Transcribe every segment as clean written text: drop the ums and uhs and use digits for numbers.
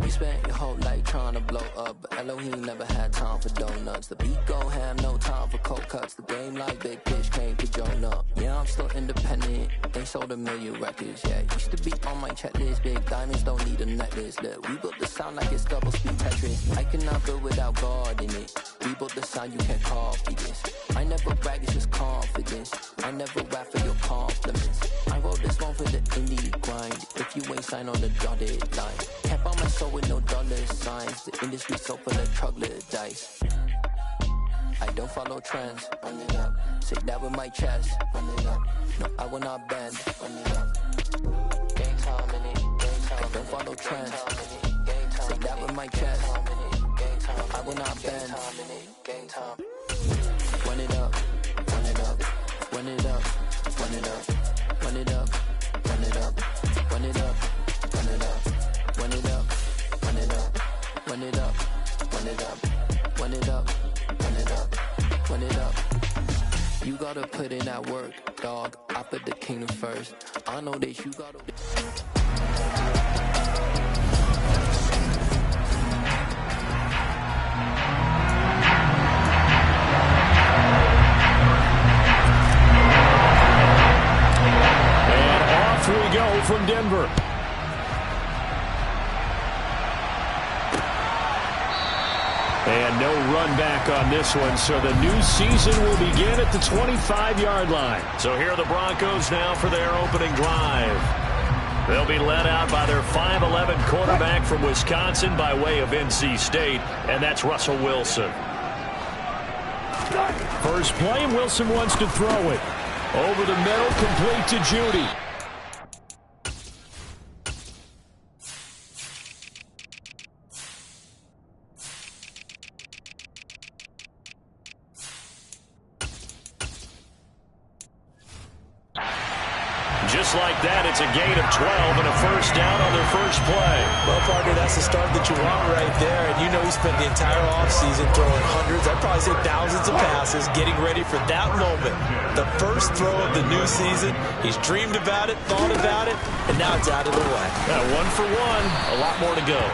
You spent your whole life trying to blow up, but Elohim never had time for donuts. The beat gon' have no time for cold cuts. The game like Big Fish came to Jonah. Yeah, I'm still independent. They sold 1 million records. Yeah, used to be on my checklist. Big diamonds don't need a necklace. Look, we built the sound like it's double speed Tetris. I cannot build without God in it. We built the sound, you can't copy this. I never brag, it's just confidence. I never rap for your compliments. I wrote this one for the indie grind. If you ain't signed on the dotted line, can't buy my soul with no dollar signs. The industry so full of troglodytes. I don't follow trends. Run it up. Say that with my chest. Run it up. No, I will not bend. Run it up. Game time in it. Game time. I don't follow trends. Say that with my chest. No, I will not bend. Game time. Run it up. Run it up. Run it up. Run it up. Run it up. Run it up. Run it up. Run it up. Run it up. Run it up. Run it up. Run it up. Run it up. Run it up. Run it up. You gotta put in that work, dog. I put the kingdom first. I know that you gotta. And off we go from Denver. And no run back on this one, so the new season will begin at the 25-yard line. So here are the Broncos now for their opening drive. They'll be led out by their 5'11" quarterback from Wisconsin by way of NC State, and that's Russell Wilson. First play, Wilson wants to throw it. Over the middle, complete to Judy. Just like that, it's a gain of 12 and a first down on their first play. Well, partner, that's the start that you want right there. And you know he spent the entire offseason throwing hundreds, I'd probably say thousands of passes, getting ready for that moment. The first throw of the new season. He's dreamed about it, thought about it, and now it's out of the way. One for one, a lot more to go.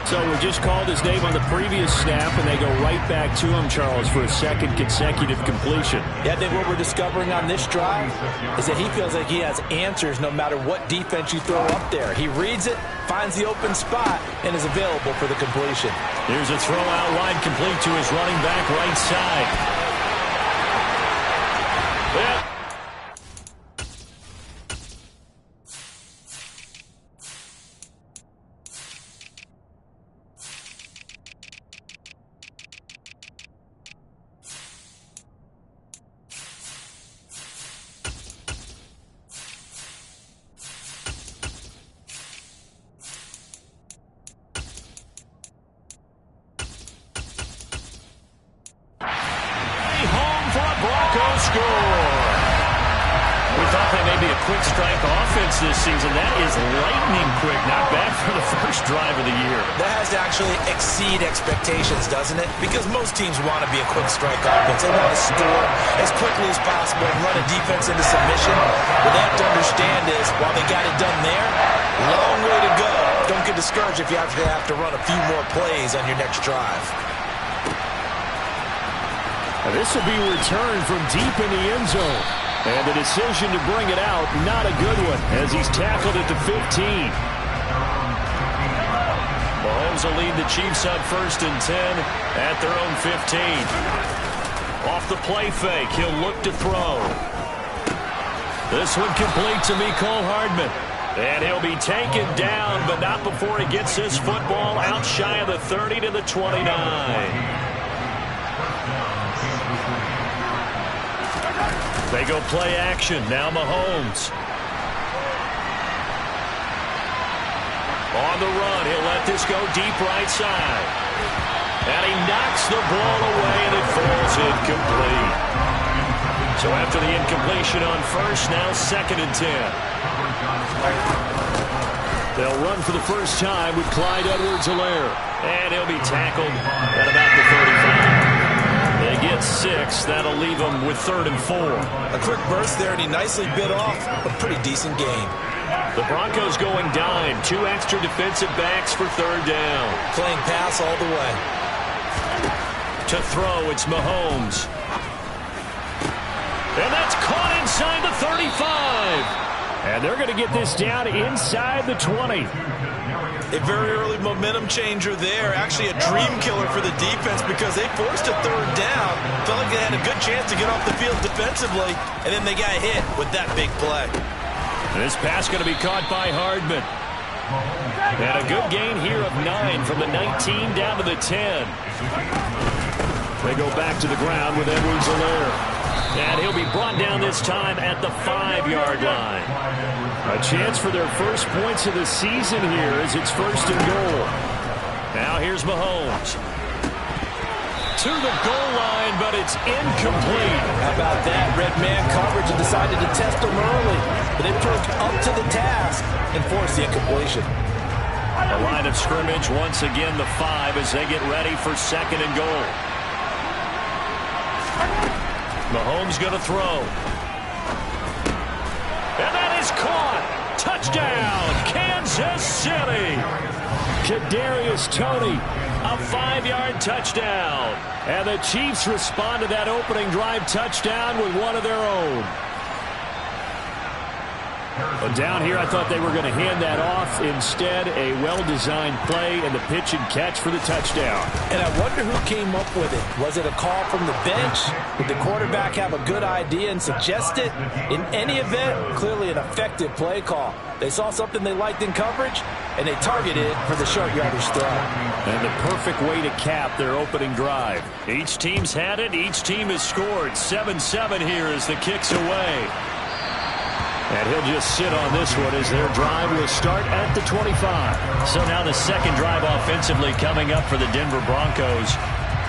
So we just called his name on the previous snap, and they go right back to him, Charles, for a second consecutive completion. Yeah, I think what we're discovering on this drive is that he feels like he has answers no matter what defense you throw up there. He reads it, finds the open spot, and is available for the completion. Here's a throw out wide complete to his running back right side. Yeah. Quick strike offense this season. That is lightning quick. Not bad for the first drive of the year. That has to actually exceed expectations, doesn't it? Because most teams want to be a quick strike offense. They want to score as quickly as possible and run a defense into submission. What they have to understand is, while they got it done there, long way to go. Don't get discouraged if you actually have to run a few more plays on your next drive. Now this will be returned from deep in the end zone. And the decision to bring it out, not a good one, as he's tackled at the 15. Mahomes will lead the Chiefs on 1st and 10 at their own 15. Off the play fake, he'll look to throw. This one complete to Mecole Hardman. And he'll be taken down, but not before he gets his football out shy of the 30 to the 29. They go play action. Now Mahomes. On the run. He'll let this go deep right side. And he knocks the ball away, and it falls incomplete. So after the incompletion on first, now 2nd and 10. They'll run for the first time with Clyde Edwards-Helaire. And he'll be tackled at about the 35. They get 6. That'll leave them with 3rd and 4. A quick burst there, and he nicely bit off a pretty decent gain. The Broncos going dime. 2 extra defensive backs for third down. Playing pass all the way. To throw, it's Mahomes. And that's caught inside the 35. And they're going to get this down inside the 20. A very early momentum changer there. Actually a dream killer for the defense because they forced a third down. Felt like they had a good chance to get off the field defensively, and then they got hit with that big play. This pass going to be caught by Hardman. And a good gain here of 9 from the 19 down to the 10. They go back to the ground with Edwards-Helaire. And he'll be brought down this time at the 5-yard line. A chance for their first points of the season here as it's first and goal. Now here's Mahomes. To the goal line, but it's incomplete. How about that? Red man coverage and decided to test them early. But they proved up to the task and forced the incompletion. A line of scrimmage, once again the 5 as they get ready for second and goal. Mahomes going to throw. And that is caught. Touchdown, Kansas City. Kadarius Toney, a 5-yard touchdown. And the Chiefs respond to that opening drive touchdown with one of their own. But down here, I thought they were going to hand that off. Instead, a well-designed play and the pitch and catch for the touchdown. And I wonder who came up with it. Was it a call from the bench? Did the quarterback have a good idea and suggest it? In any event, clearly an effective play call. They saw something they liked in coverage, and they targeted for the short yardage throw. And the perfect way to cap their opening drive. Each team's had it. Each team has scored. 7-7 here as the kick's away. And he'll just sit on this one as their drive will start at the 25. So now the second drive offensively coming up for the Denver Broncos.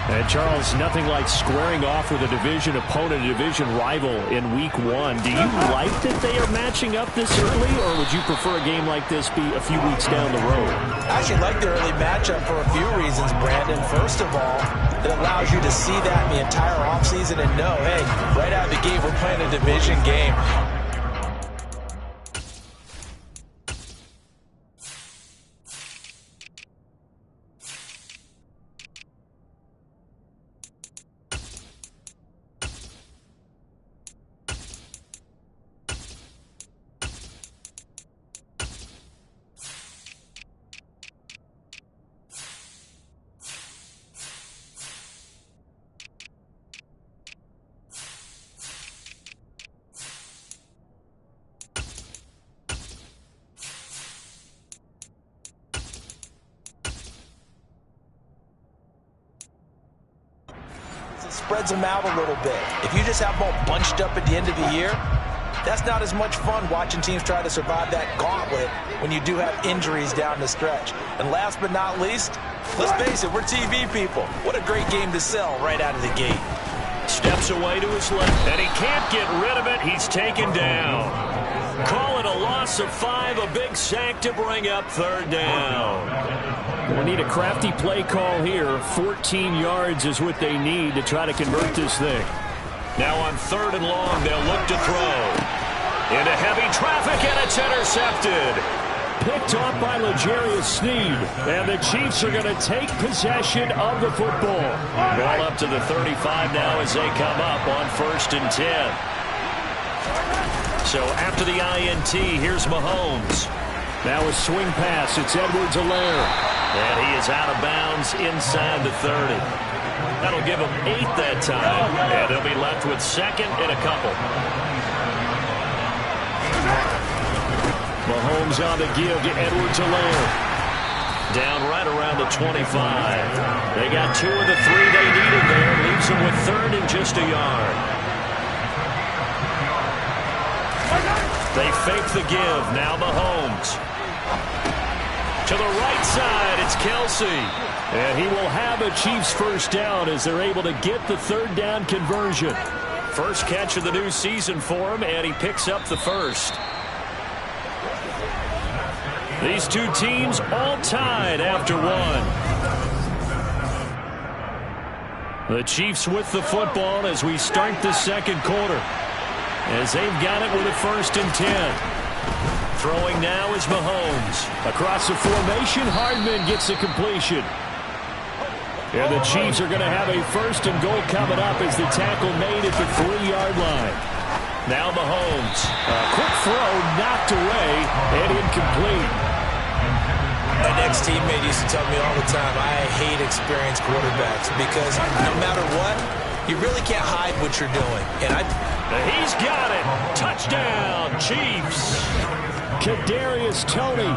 And Charles, nothing like squaring off with a division opponent, a division rival in week 1. Do you like that they are matching up this early, or would you prefer a game like this be a few weeks down the road? I actually like the early matchup for a few reasons, Brandon. First of all, it allows you to see that in the entire offseason and know, hey, right out of the gate, we're playing a division game. Spreads them out a little bit. If you just have them all bunched up at the end of the year, that's not as much fun watching teams try to survive that gauntlet when you do have injuries down the stretch. And last but not least, let's face it, we're TV people. What a great game to sell right out of the gate. Steps away to his left, and he can't get rid of it. He's taken down. Call it a loss of 5, a big sack to bring up third down. We need a crafty play call here. 14 yards is what they need to try to convert this thing. Now on third and long, they'll look to throw. Into heavy traffic, and it's intercepted. Picked off by L'Jarius Sneed. And the Chiefs are going to take possession of the football. Ball up to the 35 now as they come up on 1st and 10. So after the INT, here's Mahomes. Now a swing pass. It's Edwards-Helaire. And he is out of bounds inside the 30. That'll give him 8 that time. And they'll be left with second and a couple. Mahomes on the give to Edwards-Helaire. Down right around the 25. They got 2 of the 3 they needed there. Leaves them with third and just a yard. They fake the give. Now Mahomes. To the right side, it's Kelsey. And he will have a Chiefs first down as they're able to get the third down conversion. First catch of the new season for him, and he picks up the first. These two teams all tied after one. The Chiefs with the football as we start the second quarter. As they've got it with a 1st and 10. Throwing now is Mahomes. Across the formation, Hardman gets the completion. And the Chiefs are going to have a first and goal coming up as the tackle made at the 3-yard line. Now Mahomes. A quick throw knocked away and incomplete. My ex-teammate used to tell me all the time, I hate experienced quarterbacks because no matter what, you really can't hide what you're doing. And he's got it. Touchdown, Chiefs. Kadarius Toney.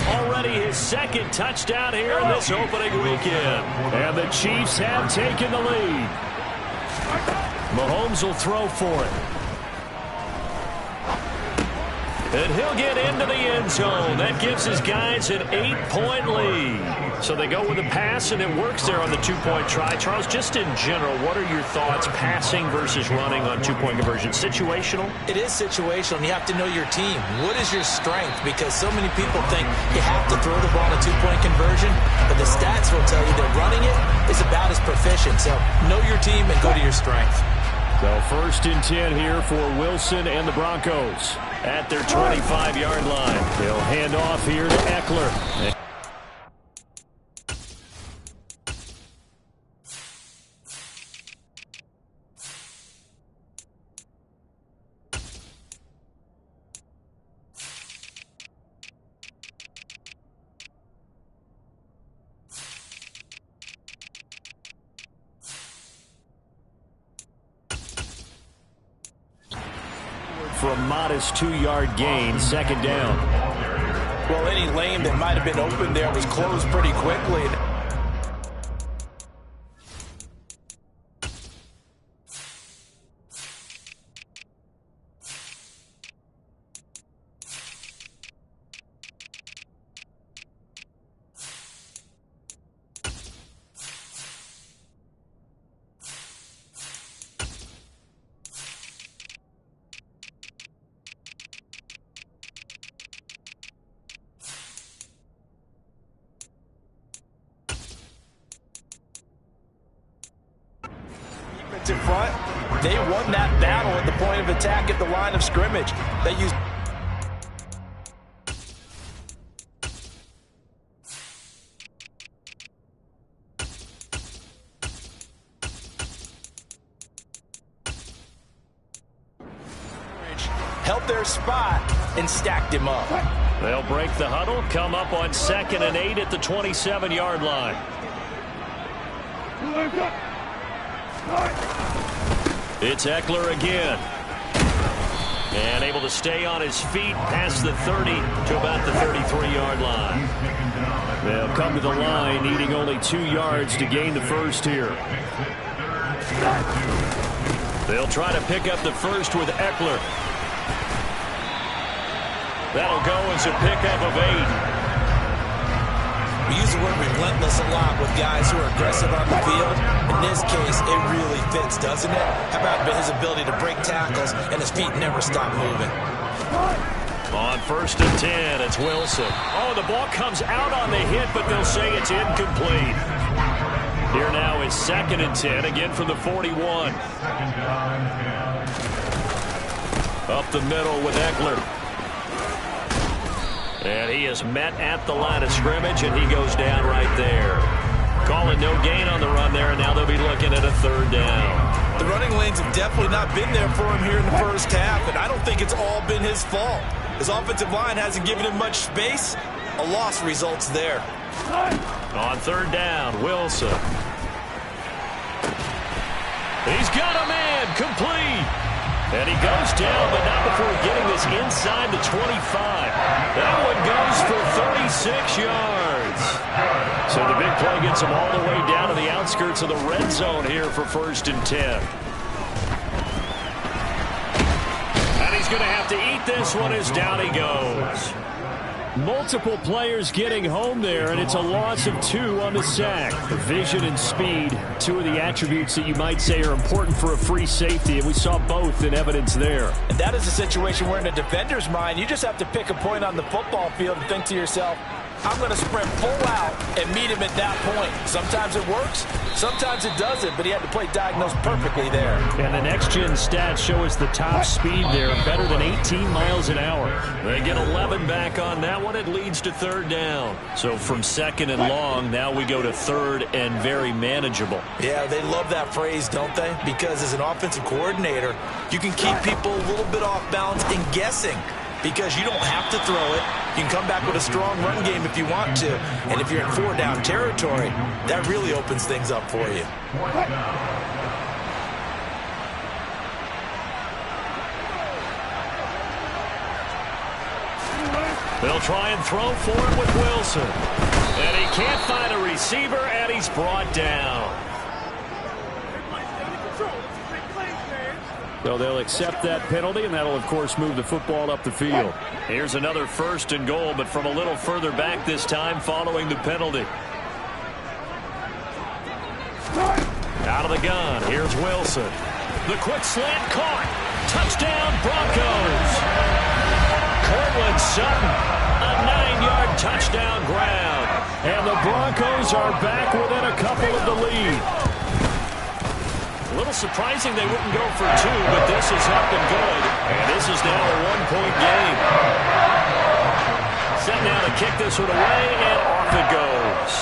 Already his second touchdown here in this opening weekend. And the Chiefs have taken the lead. Mahomes will throw for it. And he'll get into the end zone. That gives his guys an 8-point lead. So they go with a pass, and it works there on the 2-point try. Charles, just in general, what are your thoughts passing versus running on 2-point conversion? Situational? It is situational, and you have to know your team. What is your strength? Because so many people think you have to throw the ball in a 2-point conversion, but the stats will tell you that running it is about as proficient. So know your team and go to your strength. So first and 10 here for Wilson and the Broncos. At their 25-yard line. They'll hand off here to Eckler. For a modest 2-yard gain, second down. Well, any lane that might have been open there was closed pretty quickly. In front, they won that battle at the point of attack at the line of scrimmage. They used held their spot and stacked him up. They'll break the huddle, come up on 2nd and 8 at the 27-yard line. It's Eckler again. And able to stay on his feet past the 30 to about the 33-yard line. They'll come to the line needing only 2 yards to gain the first here. They'll try to pick up the first with Eckler. That'll go as a pickup of 8. We use the word relentless a lot with guys who are aggressive on the field. In this case, it really fits, doesn't it? How about his ability to break tackles and his feet never stop moving? On 1st and 10, it's Wilson. Oh, the ball comes out on the hit, but they'll say it's incomplete. Here now is 2nd and 10, again from the 41. Up the middle with Eckler. And he is met at the line of scrimmage, and he goes down right there. Calling no gain on the run there, and now they'll be looking at a 3rd down. The running lanes have definitely not been there for him here in the first half, and I don't think it's all been his fault. His offensive line hasn't given him much space. A loss results there. On 3rd down, Wilson. He's got a man, complete. And he goes down, but not before getting this inside the 25. That one goes for 36 yards. So the big play gets him all the way down to the outskirts of the red zone here for 1st and 10. And he's going to have to eat this one as down he goes. Multiple players getting home there, and it's a loss of 2 on the sack. Vision and speed, 2 of the attributes that you might say are important for a free safety, and we saw both in evidence there. And that is a situation where in a defender's mind, you just have to pick a point on the football field and think to yourself, I'm going to sprint full out and meet him at that point. Sometimes it works, sometimes it doesn't, but he had to play diagnosed perfectly there. And the next-gen stats show us the top speed there, better than 18 miles an hour. They get 11 back on that one. It leads to third down. So from second and long, now we go to third and very manageable. Yeah, they love that phrase, don't they? Because as an offensive coordinator, you can keep people a little bit off balance and guessing because you don't have to throw it. You can come back with a strong run game if you want to. And if you're in four-down territory, that really opens things up for you. They'll try and throw for it with Wilson. And he can't find a receiver, and he's brought down. So they'll accept that penalty, and that'll, of course, move the football up the field. Here's another first and goal, but from a little further back this time following the penalty. Out of the gun, here's Wilson. The quick slant caught. Touchdown, Broncos. Cortland Sutton, a 9-yard touchdown grab. And the Broncos are back within a couple of the lead. A little surprising they wouldn't go for two, but this is up and good. And this is now a one-point game. Set now to kick this one away, and off it goes.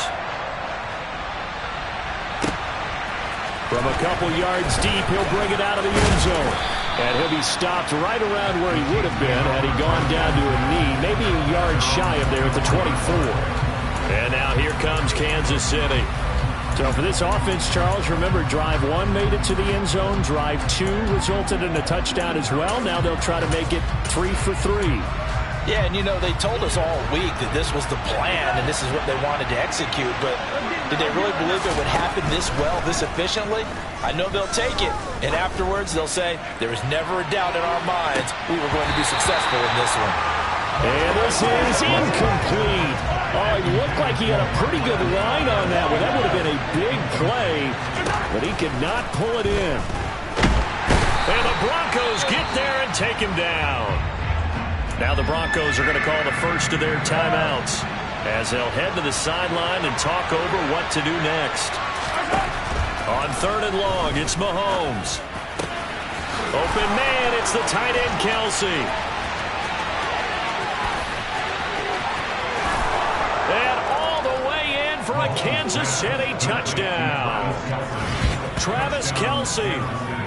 From a couple yards deep, he'll bring it out of the end zone. And he'll be stopped right around where he would have been had he gone down to a knee, maybe a yard shy of there at the 24. And now here comes Kansas City. So for this offense, Charles, remember, drive 1 made it to the end zone. Drive 2 resulted in a touchdown as well. Now they'll try to make it 3 for 3. Yeah, and you know, they told us all week that this was the plan and this is what they wanted to execute, but did they really believe it would happen this well, this efficiently? I know they'll take it, and afterwards they'll say, there was never a doubt in our minds we were going to be successful in this one. And this is incomplete. Oh, it looked like he had a pretty good line on that one. That would have been a big play, but he could not pull it in. And the Broncos get there and take him down. Now the Broncos are going to call the first of their timeouts as they'll head to the sideline and talk over what to do next. On third and long, it's Mahomes. Open man, it's the tight end, Kelsey. And all the way in for a Kansas City touchdown. Travis Kelsey,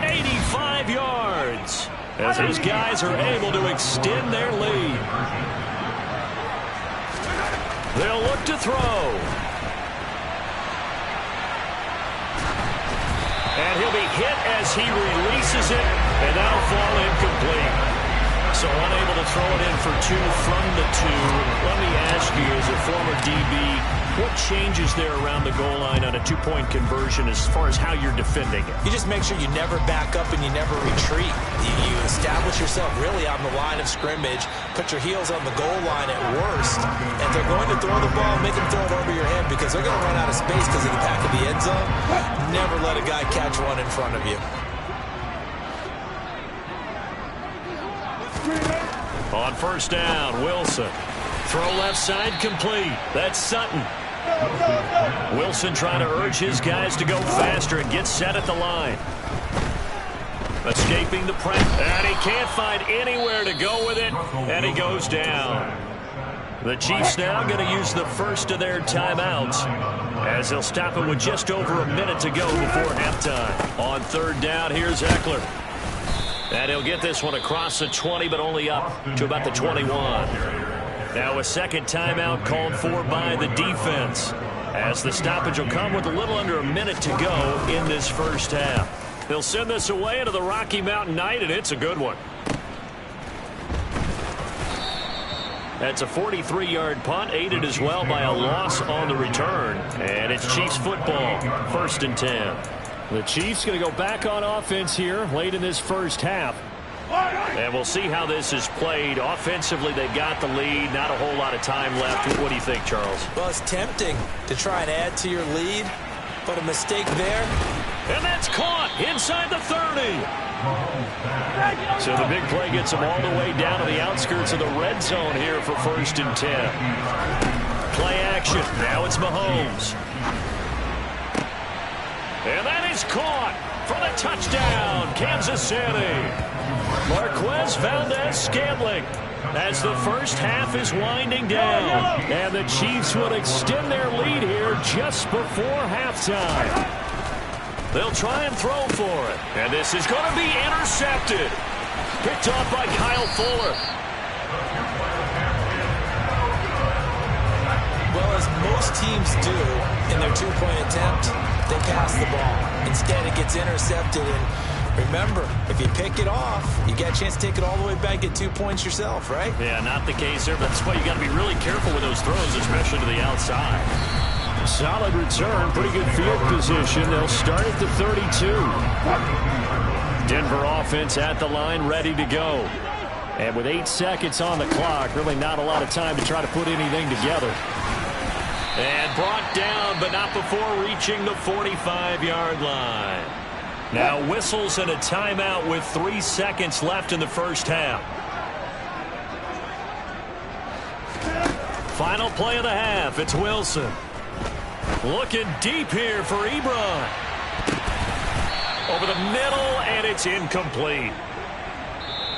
85 yards. As his guys are able to extend their lead. They'll look to throw. And he'll be hit as he releases it, and that'll fall incomplete. So unable to throw it in for 2 from the 2. Let me ask you, as a former DB, what changes there around the goal line on a 2-point conversion as far as how you're defending it? You just make sure you never back up and you never retreat. You establish yourself really on the line of scrimmage, put your heels on the goal line at worst. If they're going to throw the ball, make them throw it over your head because they're going to run out of space because of the back of the end zone. Never let a guy catch one in front of you. On first down, Wilson. Throw left side complete. That's Sutton. Wilson trying to urge his guys to go faster and get set at the line. Escaping the press. And he can't find anywhere to go with it. And he goes down. The Chiefs now going to use the first of their timeouts as they'll stop it with just over a minute to go before halftime. On third down, here's Eckler. And he'll get this one across the 20, but only up to about the 21. Now a second timeout called for by the defense, as the stoppage will come with a little under a minute to go in this first half. They'll send this away into the Rocky Mountain night, and it's a good one. That's a 43-yard punt, aided as well by a loss on the return. And it's Chiefs football, 1st and 10. The Chiefs going to go back on offense here late in this first half. And we'll see how this is played. Offensively, they've got the lead. Not a whole lot of time left. What do you think, Charles? Well, it's tempting to try and add to your lead, but a mistake there. And that's caught inside the 30. So the big play gets them all the way down to the outskirts of the red zone here for 1st and 10. play action. Now it's Mahomes. And that is caught for the touchdown, Kansas City. Marquez Valdez-Scantling as the first half is winding down. And the Chiefs will extend their lead here just before halftime. They'll try and throw for it. And this is going to be intercepted. Picked off by Kyle Fuller. Well, as most teams do in their two-point attempt, they pass the ball. Instead, it gets intercepted. And remember, if you pick it off, you get a chance to take it all the way back, get 2 points yourself, right? Yeah, not the case there. But that's why you got to be really careful with those throws, especially to the outside. Solid return, pretty good field position. They'll start at the 32. Denver offense at the line, ready to go. And with 8 seconds on the clock, really not a lot of time to try to put anything together. And brought down, but not before reaching the 45-yard line. Now whistles and a timeout with 3 seconds left in the first half. Final play of the half. It's Wilson. Looking deep here for Ebron. Over the middle, and it's incomplete.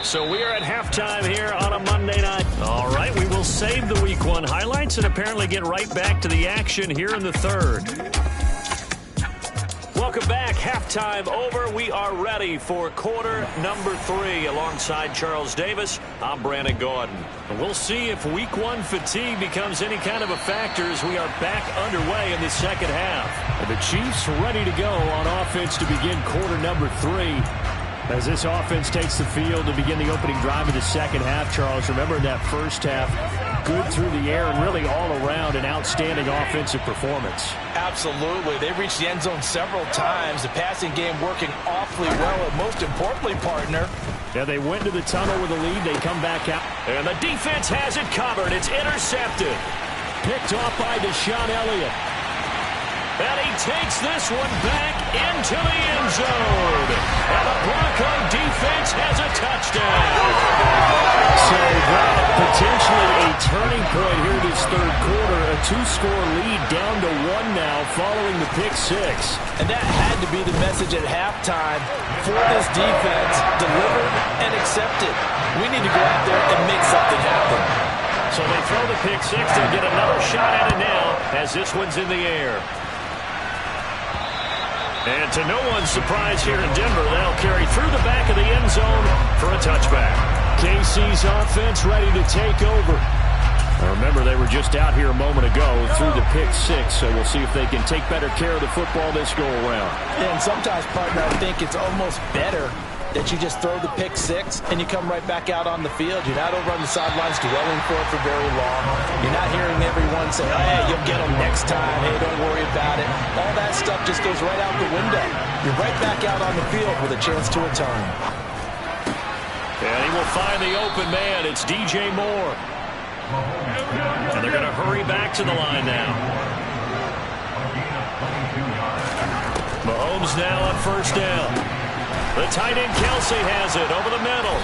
So we are at halftime here on a Monday night. All right, we will save the Week 1 highlights and apparently get right back to the action here in the third. Welcome back. Halftime over. We are ready for quarter number 3 alongside Charles Davis. I'm Brandon Gordon. And we'll see if Week 1 fatigue becomes any kind of a factor as we are back underway in the second half. And the Chiefs ready to go on offense to begin quarter number 3. As this offense takes the field to begin the opening drive of the second half, Charles, remember in that first half, good through the air and really all around an outstanding offensive performance. Absolutely. They reached the end zone several times. The passing game working awfully well, and most importantly, partner. Yeah, they went to the tunnel with a lead. They come back out. And the defense has it covered. It's intercepted. Picked off by Deshaun Elliott. And he takes this one back into the end zone. And the Bronco defense has a touchdown. So that potentially a turning point here this third quarter. A 2-score lead down to 1 now following the pick 6. And that had to be the message at halftime for this defense. Delivered and accepted. We need to go out there and make something happen. So they throw the pick 6 and get another shot at it now as this one's in the air. And to no one's surprise here in Denver, they'll carry through the back of the end zone for a touchback. KC's offense ready to take over. Now remember, they were just out here a moment ago through the pick 6, so we'll see if they can take better care of the football this go-around. And sometimes, partner, I think it's almost better that you just throw the pick 6 and you come right back out on the field. You're not over on the sidelines dwelling for it for very long. You're not hearing everyone say, hey, you'll get them next time. Hey, don't worry about it. All that stuff just goes right out the window. You're right back out on the field with a chance to return. And he will find the open man. It's DJ Moore. And they're going to hurry back to the line now. Mahomes now on first down. The tight end Kelsey has it over the middle.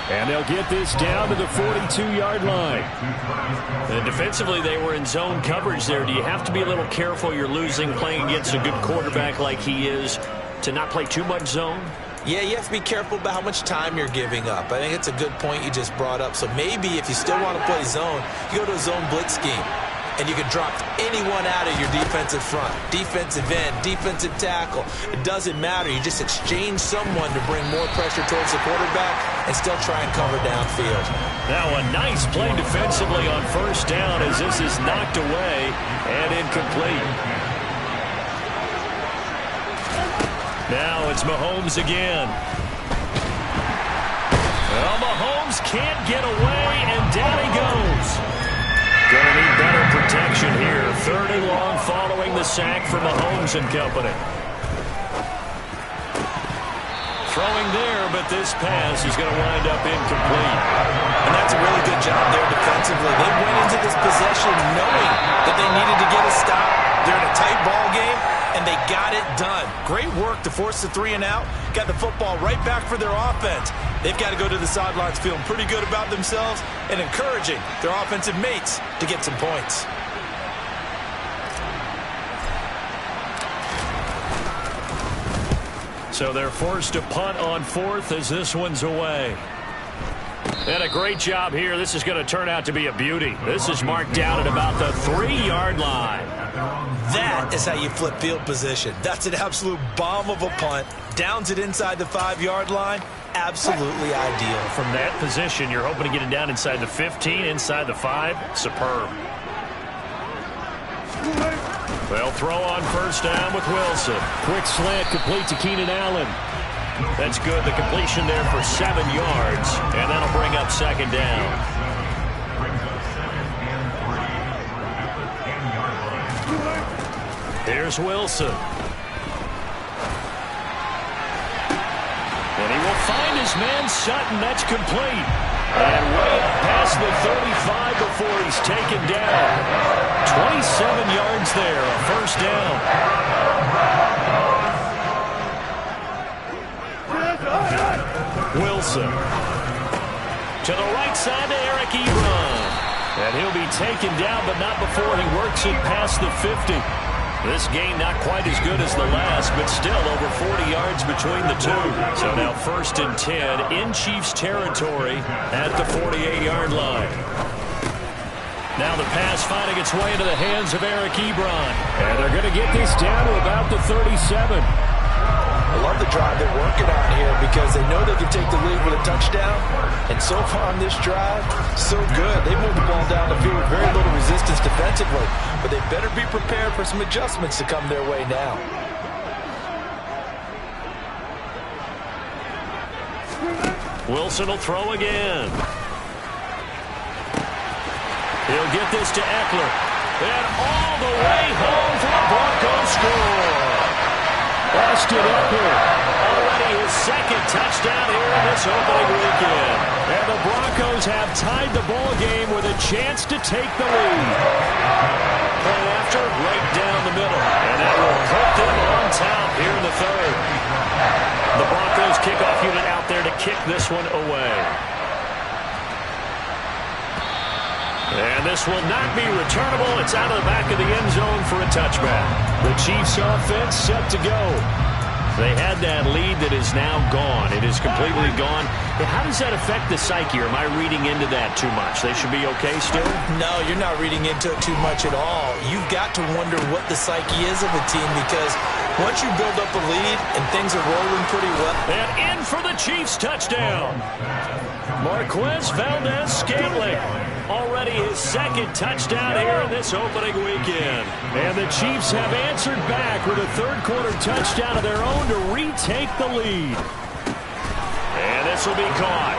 And they'll get this down to the 42-yard line. And defensively, they were in zone coverage there. Do you have to be a little careful? You're losing playing against a good quarterback like he is to not play too much zone? Yeah, you have to be careful about how much time you're giving up. I think it's a good point you just brought up. So maybe if you still want to play zone, you go to a zone blitz scheme. And you can drop anyone out of your defensive front, defensive end, defensive tackle. It doesn't matter. You just exchange someone to bring more pressure towards the quarterback and still try and cover downfield. Now a nice play defensively on first down as this is knocked away and incomplete. Now it's Mahomes again. Well, Mahomes can't get away, and down he goes. Going to need better protection here. 3rd and long following the sack from Mahomes and company. Throwing there, but this pass is going to wind up incomplete. And that's a really good job there defensively. They went into this possession knowing that they needed to get a stop. They're in a tight ball game, and they got it done. Great work to force the 3 and out. Got the football right back for their offense. They've got to go to the sidelines feeling pretty good about themselves and encouraging their offensive mates to get some points. So they're forced to punt on fourth as this one's away. And a great job here. This is going to turn out to be a beauty. This is marked down at about the 3-yard line. That is how you flip field position. That's an absolute bomb of a punt. Downs it inside the 5-yard line. Absolutely ideal. From that position, you're hoping to get it down inside the 15, inside the 5. Superb. They'll throw on first down with Wilson. Quick slant complete to Keenan Allen. That's good. The completion there for 7 yards, and that'll bring up second down. Here's Wilson. And he will find his man Sutton. That's complete. And way up past the 35 before he's taken down. 27 yards there, a first down. Wilson to the right side to Eric Ebron. And he'll be taken down, but not before he works it past the 50. This game not quite as good as the last, but still over 40 yards between the two. So now first and 10 in Chiefs territory at the 48-yard line. Now the pass finding its way into the hands of Eric Ebron. And they're going to get this down to about the 37. I love the drive they're working on here because they know they can take the lead with a touchdown. And so far on this drive, so good. They moved the ball down the field with very little resistance defensively. But they better be prepared for some adjustments to come their way now. Wilson will throw again. He'll get this to Eckler. And all the way home for the Broncos score. Austin Eckler. Already his second touchdown here in this opening weekend. And the Broncos have tied the ball game with a chance to take the lead. Play after, right down the middle. And that will put them on top here in the third. The Broncos kickoff unit out there to kick this one away. And this will not be returnable. It's out of the back of the end zone for a touchback. The Chiefs offense set to go. They had that lead that is now gone. It is completely gone. How does that affect the psyche? Or am I reading into that too much? They should be okay still? No, you're not reading into it too much at all. You've got to wonder what the psyche is of a team because once you build up a lead and things are rolling pretty well. And in for the Chiefs touchdown. Marquez Valdez-Scantling. Already his second touchdown here in this opening weekend. And the Chiefs have answered back with a third-quarter touchdown of their own to retake the lead. And this will be caught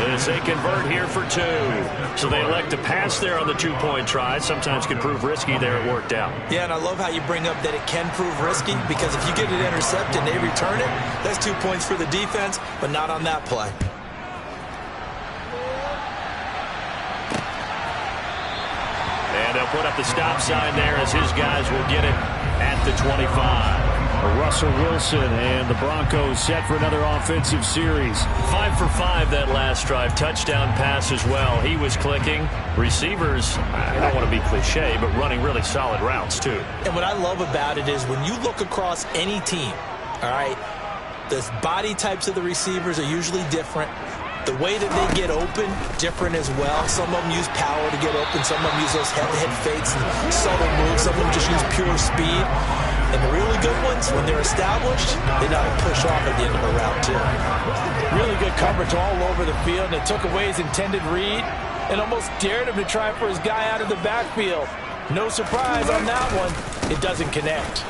as they convert here for 2. So they elect to pass there on the 2-point try. Sometimes can prove risky there. It worked out. Yeah, and I love how you bring up that it can prove risky because if you get it intercepted and they return it, that's 2 points for the defense, but not on that play. And they'll put up the stop sign there as his guys will get it at the 25. Russell Wilson and the Broncos set for another offensive series. 5 for 5 that last drive. Touchdown pass as well. He was clicking. Receivers, I don't want to be cliche, but running really solid routes too. And what I love about it is when you look across any team, all right, the body types of the receivers are usually different. The way that they get open, different as well. Some of them use power to get open. Some of them use those head fakes and subtle moves. Some of them just use pure speed. And the really good ones, when they're established, they know how to push off at the end of a route, too. Really good coverage all over the field. And it took away his intended read and almost dared him to try for his guy out of the backfield. No surprise on that one. It doesn't connect.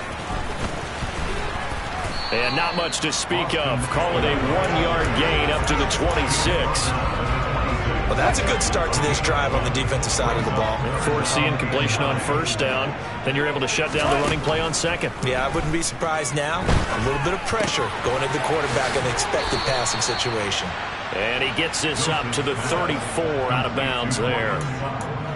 And not much to speak of. Call it a 1-yard gain up to the 26. Well, that's a good start to this drive on the defensive side of the ball. Force the incompletion on first down. Then you're able to shut down the running play on second. Yeah, I wouldn't be surprised now. A little bit of pressure going at the quarterback in the expected passing situation. And he gets this up to the 34 out of bounds there.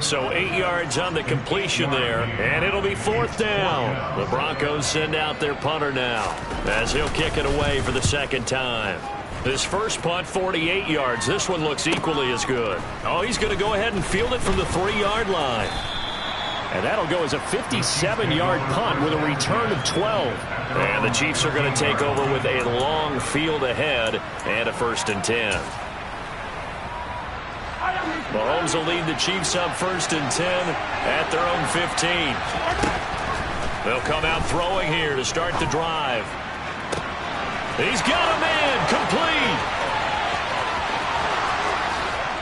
So 8 yards on the completion there, and it'll be fourth down. The Broncos send out their punter now as he'll kick it away for the second time. His first punt, 48 yards. This one looks equally as good. Oh, he's going to go ahead and field it from the 3-yard line. And that'll go as a 57-yard punt with a return of 12. And the Chiefs are going to take over with a long field ahead and a 1st and 10. Mahomes will lead the Chiefs up 1st and 10 at their own 15. They'll come out throwing here to start the drive. He's got a man, complete.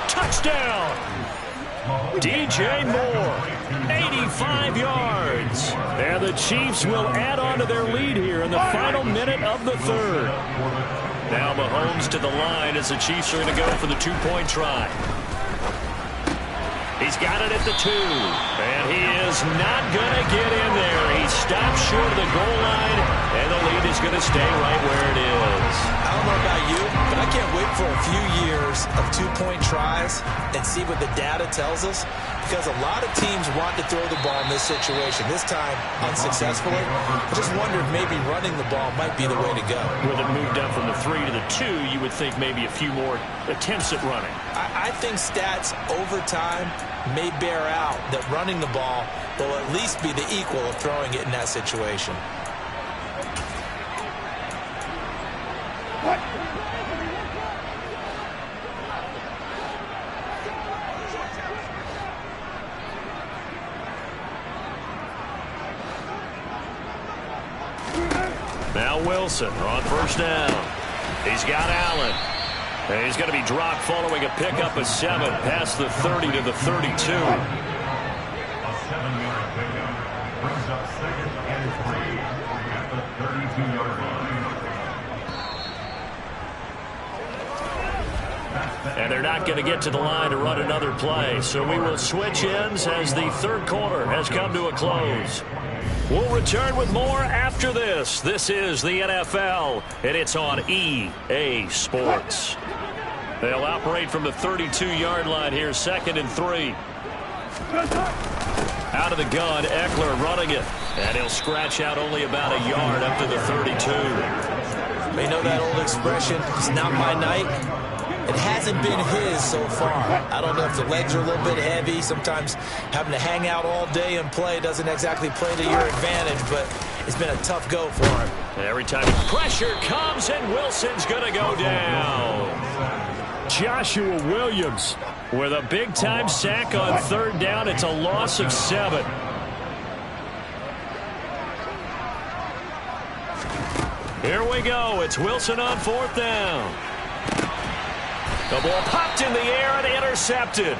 Touchdown. DJ Moore, 85 yards. And the Chiefs will add on to their lead here in the final minute of the 3rd. Now Mahomes to the line as the Chiefs are going to go for the 2-point try. He's got it at the 2, and he is not going to get in there. He stops short of the goal line, and the lead is going to stay right where it is. I don't know about you, but I can't wait for a few years of 2-point tries and see what the data tells us, because a lot of teams want to throw the ball in this situation. This time, unsuccessfully. I just wonder if maybe running the ball might be the way to go. With it moved up from the 3 to the 2, you would think maybe a few more attempts at running. I think stats over time may bear out that running the ball will at least be the equal of throwing it in that situation. Now Wilson on 1st down. He's got Allen. And he's going to be dropped following a pickup of 7 past the 30 to the 32. A 7-yard pickup brings up 2nd and 3 at the 32-yard line. And they're not going to get to the line to run another play. So we will switch ends as the 3rd quarter has come to a close. We'll return with more after this. This is the NFL, and it's on EA Sports. They'll operate from the 32-yard line here, 2nd and 3. Out of the gun, Eckler running it. And he'll scratch out only about a yard up to the 32. You know that old expression, it's not my night. It hasn't been his so far. I don't know if the legs are a little bit heavy. Sometimes having to hang out all day and play doesn't exactly play to your advantage, but it's been a tough go for him. And every time pressure comes, and Wilson's going to go down. Joshua Williams with a big-time sack on 3rd down. It's a loss of 7. Here we go. It's Wilson on 4th down. The ball popped in the air and intercepted.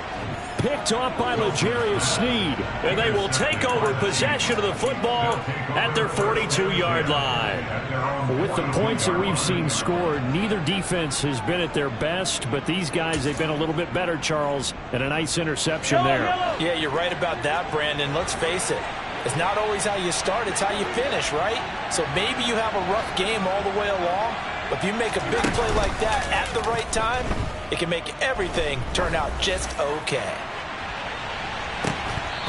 Picked off by L'Jarius Sneed. And they will take over possession of the football at their 42-yard line. With the points that we've seen scored, neither defense has been at their best, but these guys, they've been a little bit better, Charles, and a nice interception there. Yeah, you're right about that, Brandon. Let's face it. It's not always how you start, it's how you finish, right? So maybe you have a rough game all the way along, but if you make a big play like that at the right time, it can make everything turn out just okay.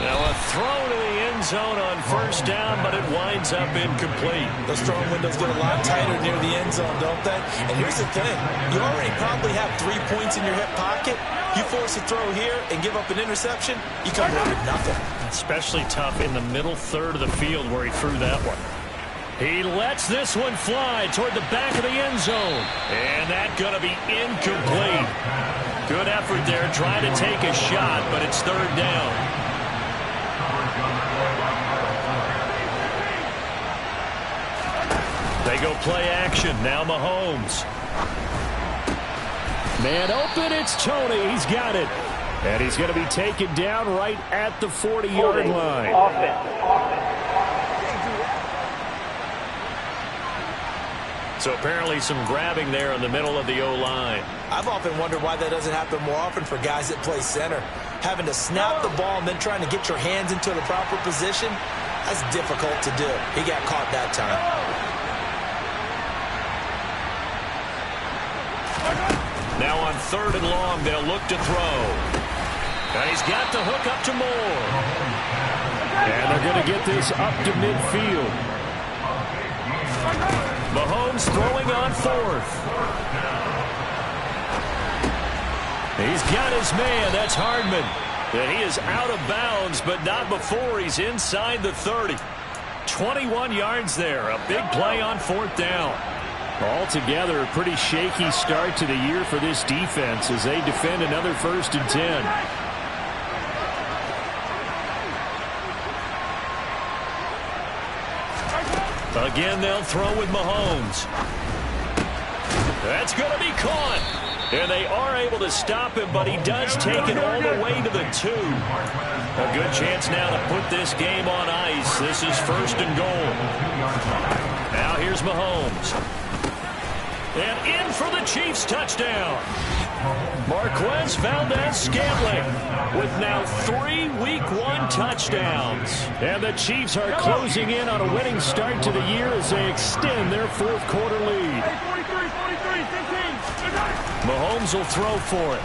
Now a throw to the end zone on 1st down, but it winds up incomplete. Those throwing windows get a lot tighter near the end zone, don't they? And here's the thing. You already probably have 3 points in your hip pocket. You force a throw here and give up an interception, you come away with nothing. Especially tough in the middle 3rd of the field where he threw that one. He lets this one fly toward the back of the end zone. And that's going to be incomplete. Good effort there trying to take a shot, but it's 3rd down. They go play action. Now Mahomes. Man open, it's Tony. He's got it. And he's going to be taken down right at the 40-yard line. So apparently some grabbing there in the middle of the O-line. I've often wondered why that doesn't happen more often for guys that play center. Having to snap the ball and then trying to get your hands into the proper position, that's difficult to do. He got caught that time. Now on 3rd and long, they'll look to throw. And he's got the hook up to Moore. And they're going to get this up to midfield. Mahomes throwing on 4th. He's got his man. That's Hardman. And he is out of bounds, but not before he's inside the 30. 21 yards there. A big play on 4th down. Altogether, a pretty shaky start to the year for this defense as they defend another 1st and 10. Again, they'll throw with Mahomes. That's going to be caught. And they are able to stop him, but he does take it all the way to the 2. A good chance now to put this game on ice. This is 1st and goal. Now here's Mahomes. And in for the Chiefs touchdown. Marquez Valdez-Scantling with now 3 Week 1 touchdowns. And the Chiefs are closing in on a winning start to the year as they extend their 4th quarter lead. Mahomes will throw for it.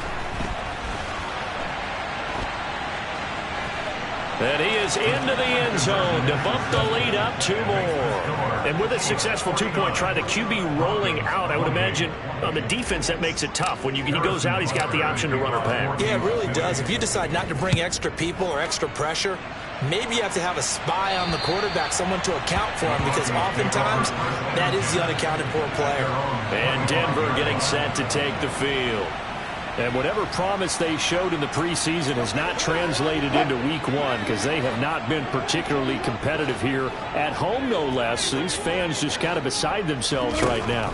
And he is into the end zone to bump the lead up 2 more. And with a successful 2-point try, the QB rolling out, I would imagine on the defense that makes it tough. When he goes out, he's got the option to run or pass. Yeah, it really does. If you decide not to bring extra people or extra pressure, maybe you have to have a spy on the quarterback, someone to account for him, because oftentimes that is the unaccounted for player. And Denver getting set to take the field. And whatever promise they showed in the preseason has not translated into Week 1 because they have not been particularly competitive here at home, no less. These fans just kind of beside themselves right now.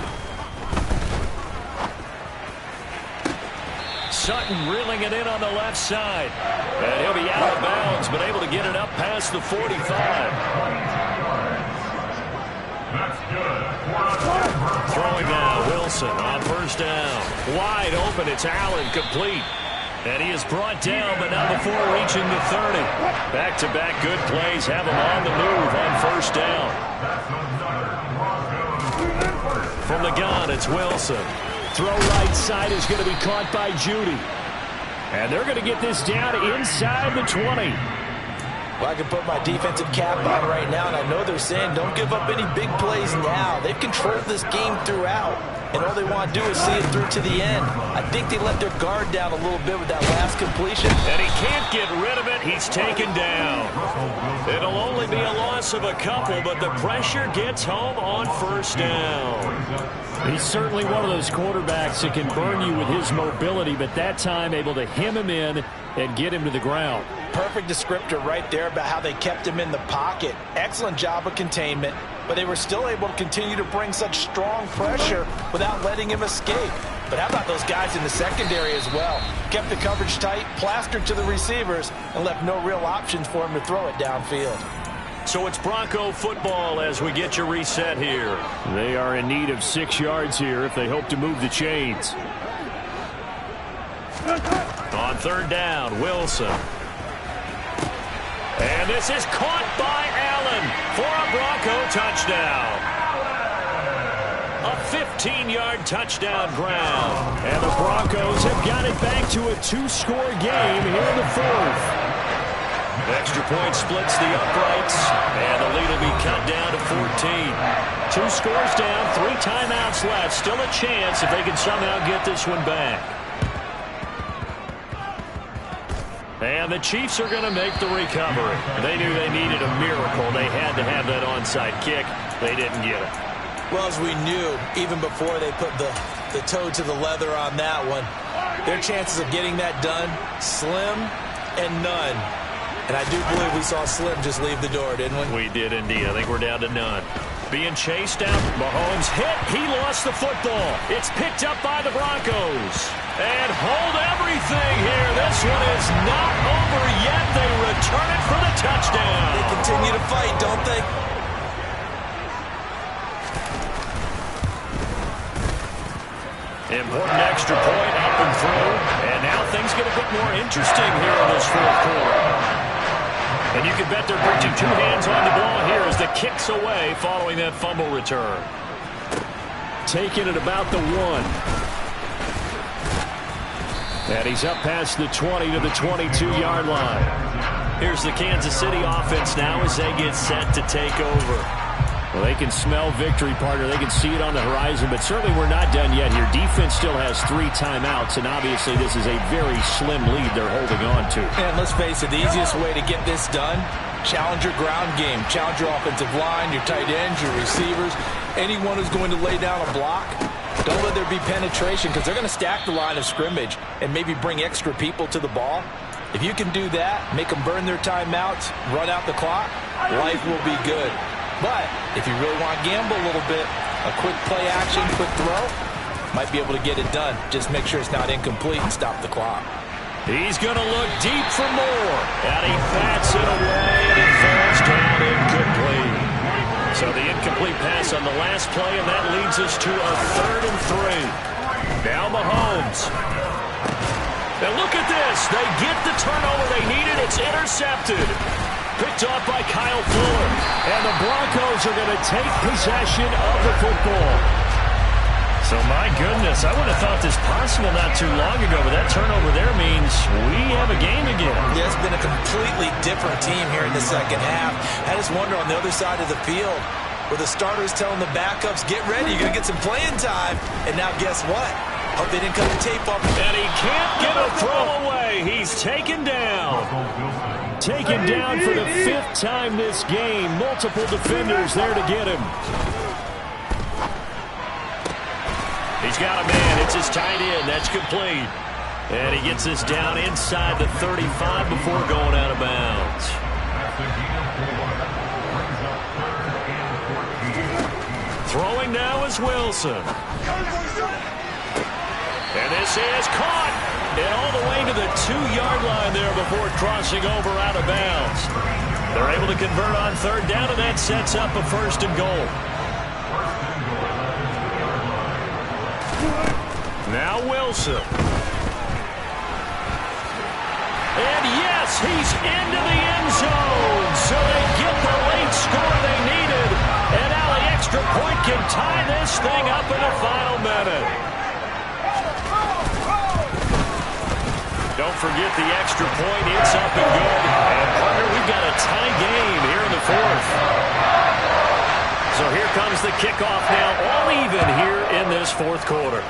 Sutton reeling it in on the left side. And he'll be out of bounds, but able to get it up past the 45. That's good. Throwing now, Wilson on 1st down. Wide open, it's Allen, complete. And he is brought down, but not before reaching the 30. Back-to-back good plays have him on the move on 1st down. From the gun, it's Wilson. Throw right side is going to be caught by Judy. And they're going to get this down inside the 20. Well, I can put my defensive cap on right now, and I know they're saying don't give up any big plays now. They've controlled this game throughout, and all they want to do is see it through to the end. I think they let their guard down a little bit with that last completion. And he can't get rid of it. He's taken down. It'll only be a loss of a couple, but the pressure gets home on 1st down. He's certainly one of those quarterbacks that can burn you with his mobility, but that time able to hem him in and get him to the ground. Perfect descriptor right there about how they kept him in the pocket. Excellent job of containment, but they were still able to continue to bring such strong pressure without letting him escape. But how about those guys in the secondary as well? Kept the coverage tight, plastered to the receivers, and left no real options for him to throw it downfield. So it's Bronco football as we get you reset here. They are in need of 6 yards here if they hope to move the chains. On 3rd down, Wilson. And this is caught by Allen for a Bronco touchdown. A 15-yard touchdown ground. And the Broncos have got it back to a 2-score game here in the 4th. Extra point splits the uprights, and the lead will be cut down to 14. 2 scores down, 3 timeouts left. Still a chance if they can somehow get this one back. And the Chiefs are going to make the recovery. They knew they needed a miracle. They had to have that onside kick. They didn't get it. Well, as we knew, even before they put the toe to the leather on that one, their chances of getting that done, slim and none. And I do believe we saw Slim just leave the door, didn't we? We did indeed. I think we're down to none. Being chased out. Mahomes hit. He lost the football. It's picked up by the Broncos. And hold everything here. This one is not over yet. They return it for the touchdown. They continue to fight, don't they? Important extra point up and through. And now things get a bit more interesting here in this 4th quarter. And you can bet they're putting 2 hands on the ball here as the kick's away following that fumble return. Taking it about the 1. And he's up past the 20 to the 22-yard line. Here's the Kansas City offense now as they get set to take over. Well, they can smell victory, partner. They can see it on the horizon, but certainly we're not done yet here. Defense still has 3 timeouts, and obviously this is a very slim lead they're holding on to. And let's face it, the easiest way to get this done Challenge your ground game. Challenge your offensive line, your tight ends, your receivers, anyone who's going to lay down a block. Don't let there be penetration because they're going to stack the line of scrimmage and maybe bring extra people to the ball. If you can do that, make them burn their timeouts, run out the clock, life will be good. But if you really want to gamble a little bit, a quick play action, quick throw, might be able to get it done. Just make sure it's not incomplete and stop the clock. He's going to look deep for more. And he bats it away, and it falls down incomplete. So the incomplete pass on the last play, and that leads us to a 3rd and 3. Now Mahomes. And look at this. They get the turnover they needed. It's intercepted. Picked off by Kyle Fuller. And the Broncos are going to take possession of the football. So, my goodness, I would have thought this possible not too long ago, but that turnover there means we have a game again. Yeah, it's been a completely different team here in the second half. I just wonder on the other side of the field, where the starters telling the backups, get ready, you're going to get some playing time. And now guess what? Hope they didn't cut the tape off. And he can't get a throw away. He's taken down. Taken down for the 5th time this game. Multiple defenders there to get him. He's got a man. It's his tight end. That's complete. And he gets this down inside the 35 before going out of bounds. Throwing now is Wilson. And this is caught. And all the way to the 2-yard line there before crossing over out of bounds. They're able to convert on 3rd down, and that sets up a 1st and goal. Now Wilson. And yes, he's into the end zone. So they get the late score they needed. And now the extra point can tie this thing up in the final minute. Don't forget the extra point. It's up and good. And partner, we've got a tie game here in the 4th. So here comes the kickoff now, all even here in this 4th quarter.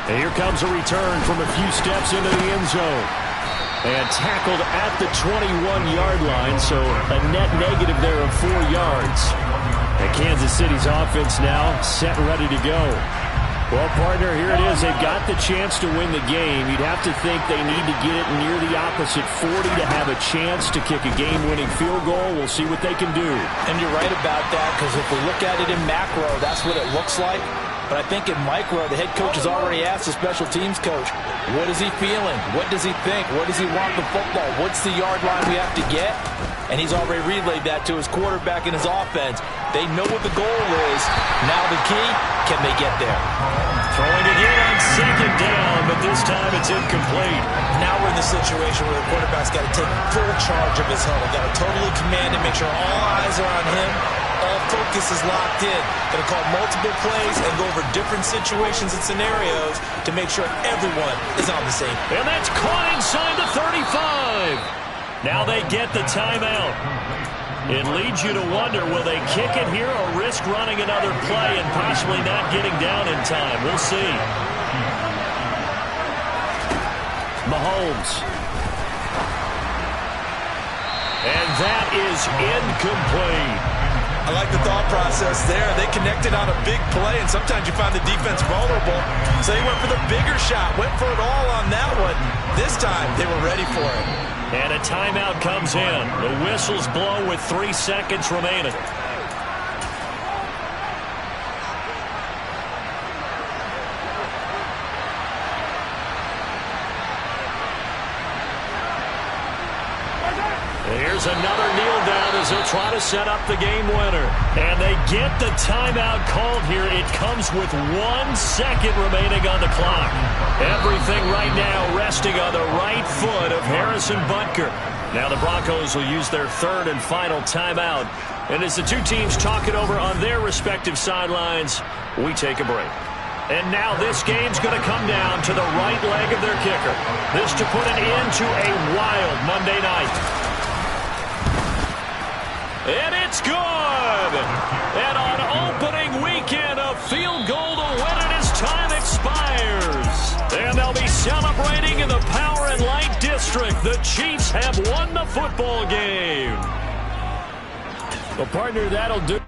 And here comes a return from a few steps into the end zone. And tackled at the 21-yard line, so a net negative there of 4 yards. And Kansas City's offense now set and ready to go. Well, partner, here it is. They've got the chance to win the game. You'd have to think they need to get it near the opposite 40 to have a chance to kick a game-winning field goal. We'll see what they can do. And you're right about that, because if we look at it in macro, that's what it looks like. But I think in micro, the head coach has already asked the special teams coach, what is he feeling? What does he think? What does he want the football? What's the yard line we have to get? And he's already relayed that to his quarterback and his offense. They know what the goal is. Now the key, can they get there? Throwing again on 2nd down, but this time it's incomplete. Now we're in the situation where the quarterback's got to take full charge of his huddle. Got to totally command it, make sure all eyes are on him. All focus is locked in. Going to call multiple plays and go over different situations and scenarios to make sure everyone is on the same. And that's caught inside the 35. Now they get the timeout. It leads you to wonder, will they kick it here or risk running another play and possibly not getting down in time? We'll see. Mahomes. And that is incomplete. I like the thought process there. They connected on a big play, and sometimes you find the defense vulnerable. So they went for the bigger shot, went for it all on that one. This time, they were ready for it. And a timeout comes in. The whistles blow with 3 seconds remaining. Here's another kneel down as they'll try to set up the game winner. And they get the timeout called here. It comes with 1 second remaining on the clock. Everything right now resting on the right foot of Harrison Butker. Now the Broncos will use their 3rd and final timeout. And as the two teams talk it over on their respective sidelines, we take a break. And now this game's going to come down to the right leg of their kicker. This to put an end to a wild Monday night. And it's good! And on opening weekend, a field goal to win it as time expires. And they'll be celebrating in the Power and Light District The Chiefs have won the football game. Well, partner, that'll do.